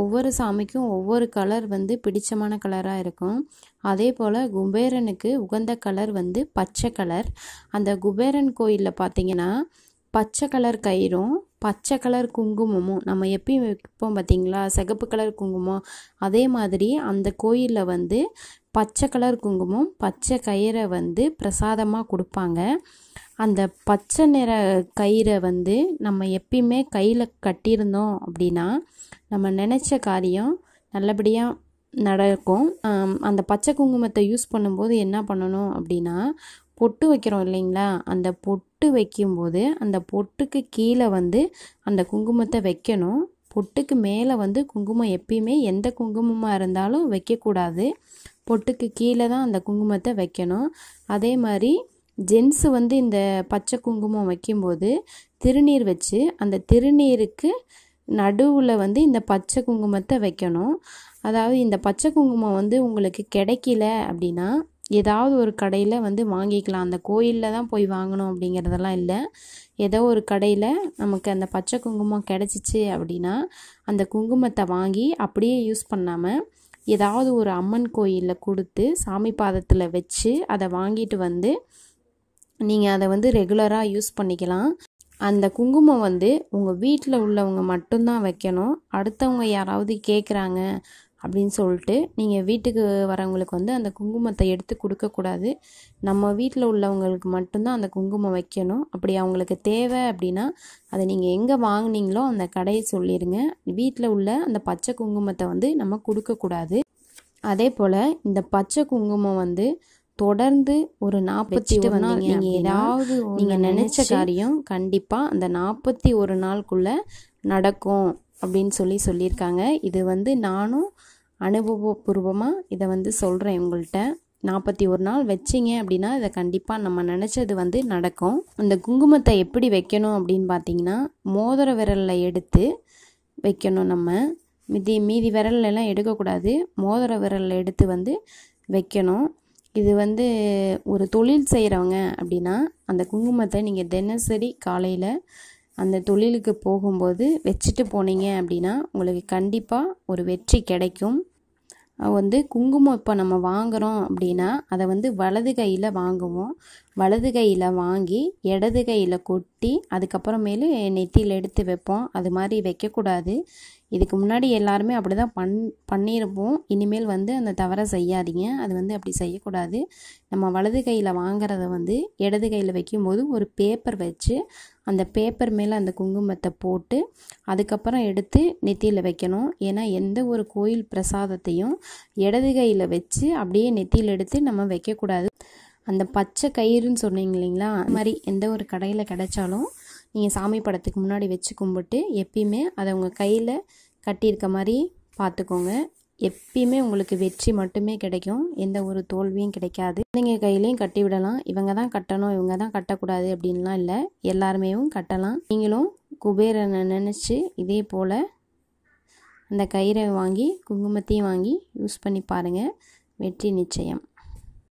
ஒவ்வொரு சாமிக்கும் ஒவ்வொரு கலர் வந்து பிடிச்சமான கலராக இருக்கும். அதே போல் குபேரனுக்கு உகந்த கலர் வந்து பச்சை கலர். அந்த குபேரன் கோயிலில் பார்த்தீங்கன்னா பச்சை கலர் கயிறும் பச்சை கலர் குங்குமமும் நம்ம எப்பயும் வைப்போம் பார்த்தீங்களா, சிகப்பு கலர் குங்குமம், அதே மாதிரி அந்த கோயிலில் வந்து பச்சை கலர் குங்குமம் பச்சை கயிறை வந்து பிரசாதமாக கொடுப்பாங்க. அந்த பச்சை நிற கயிறை வந்து நம்ம எப்பயுமே கையில் கட்டியிருந்தோம் அப்படின்னா நம்ம நினச்ச காரியம் நல்லபடியாக நடக்கும். அந்த பச்சை குங்குமத்தை யூஸ் பண்ணும்போது என்ன பண்ணணும் அப்படின்னா, பொட்டு வைக்கிறோம் இல்லைங்களா, அந்த பொட்டு வைக்கும்போது அந்த பொட்டுக்கு கீழே வந்து அந்த குங்குமத்தை வைக்கணும். பொட்டுக்கு மேலே வந்து குங்குமம் எப்பயுமே எந்த குங்குமமாக இருந்தாலும் வைக்கக்கூடாது. பொட்டுக்கு கீழே தான் அந்த குங்குமத்தை வைக்கணும். அதே மாதிரி ஜென்ஸு வந்து இந்த பச்சை குங்குமம் வைக்கும்போது திருநீர் வச்சு அந்த திருநீருக்கு நடுவில் வந்து இந்த பச்சை குங்குமத்தை வைக்கணும். அதாவது இந்த பச்சை குங்குமம் வந்து உங்களுக்கு கிடைக்கல அப்படின்னா ஏதாவது ஒரு கடையில் வந்து வாங்கிக்கலாம். அந்த கோயிலில் தான் போய் வாங்கணும் அப்படிங்கிறதெல்லாம் இல்லை. ஏதோ ஒரு கடையில் நமக்கு அந்த பச்சை குங்குமம் கிடச்சிச்சு அப்படின்னா அந்த குங்குமத்தை வாங்கி அப்படியே யூஸ் பண்ணாமல் ஏதாவது ஒரு அம்மன் கோயிலில் கொடுத்து சாமி பாதத்தில் வச்சு அதை வாங்கிட்டு வந்து நீங்கள் அதை வந்து ரெகுலராக யூஸ் பண்ணிக்கலாம். அந்த குங்குமம் வந்து உங்கள் வீட்டில் உள்ளவங்க மட்டும்தான் வைக்கணும். அடுத்தவங்க யாராவது கேட்குறாங்க அப்படின்னு சொல்லிட்டு நீங்கள் வீட்டுக்கு வரவங்களுக்கு வந்து அந்த குங்குமத்தை எடுத்து கொடுக்கக்கூடாது. நம்ம வீட்டில் உள்ளவங்களுக்கு மட்டும்தான் அந்த குங்குமம் வைக்கணும். அப்படி அவங்களுக்கு தேவை அப்படின்னா அதை நீங்கள் எங்கே வாங்கினீங்களோ அந்த கடையை சொல்லிடுங்க. வீட்டில் உள்ள அந்த பச்சை குங்குமத்தை வந்து நம்ம கொடுக்கக்கூடாது. அதே போல் இந்த பச்சை குங்குமம் வந்து தொடர்ந்து ஒரு 41 நாள் நீங்கள் ஏதாவது நீங்கள் நினச்ச காரியம் கண்டிப்பாக அந்த 41 நாளுக்குள்ளே நடக்கும் அப்படின்னு சொல்லியிருக்காங்க. இது வந்து நானும் அனுபவபூர்வமாக இதை வந்து சொல்கிறேன் உங்கள்கிட்ட. 41 நாள் வச்சிங்க அப்படின்னா இதை கண்டிப்பாக நம்ம நினச்சது வந்து நடக்கும். அந்த குங்குமத்தை எப்படி வைக்கணும் அப்படின்னு பார்த்தீங்கன்னா மோதிர விரலில் எடுத்து வைக்கணும். நம்ம மீதி விரல்லாம் எடுக்கக்கூடாது. மோதிர விரலில் எடுத்து வந்து வைக்கணும். இது வந்து ஒரு தொழில் செய்கிறவங்க அப்படின்னா அந்த குங்குமத்தை நீங்கள் தினசரி காலையில் அந்த தொழிலுக்கு போகும்போது வச்சுட்டு போனீங்க அப்படின்னா உங்களுக்கு கண்டிப்பாக ஒரு வெற்றி கிடைக்கும். வந்து குங்குமம் இப்போ நம்ம வாங்குகிறோம் அப்படின்னா அதை வந்து வலது கையில் வாங்குவோம். வலது கையில் வாங்கி இடது கையில் கொட்டி அதுக்கப்புறமேலு நெத்தியில் எடுத்து வைப்போம். அது மாதிரி வைக்கக்கூடாது. இதுக்கு முன்னாடி எல்லாருமே அப்படி தான் பண்ணியிருப்போம். இனிமேல் வந்து அந்த தவறை செய்யாதீங்க. அது வந்து அப்படி செய்யக்கூடாது. நம்ம வலது கையில் வாங்குறத வந்து இடது கையில் வைக்கும்போது ஒரு பேப்பர் வச்சு அந்த பேப்பர் மேலே அந்த குங்குமத்தை போட்டு அதுக்கப்புறம் எடுத்து நெத்தியில் வைக்கணும். ஏன்னா எந்த ஒரு கோயில் பிரசாதத்தையும் இடது கையில் வச்சு அப்படியே நெத்தியில் எடுத்து நம்ம வைக்கக்கூடாது. அந்த பச்சை கயிறுன்னு சொன்னீங்க இல்லைங்களா, அது மாதிரி எந்த ஒரு கடையில் கிடைச்சாலும் நீங்கள் சாமி படத்துக்கு முன்னாடி வச்சு கும்பிட்டு எப்பயுமே அதை உங்கள் கையில் கட்டியிருக்க மாதிரி பார்த்துக்கோங்க. எப்பயுமே உங்களுக்கு வெற்றி மட்டுமே கிடைக்கும். எந்த ஒரு தோல்வியும் கிடைக்காது. நீங்கள் கையிலையும் கட்டி விடலாம். இவங்க தான் கட்டணும் இவங்க தான் கட்டக்கூடாது அப்படின்லாம் இல்லை. எல்லாருமேவும் கட்டலாம். நீங்களும் குபேரனை நினச்சி இதே போல் அந்த கயிறை வாங்கி குங்குமத்தையும் வாங்கி யூஸ் பண்ணி பாருங்கள். வெற்றி நிச்சயம்.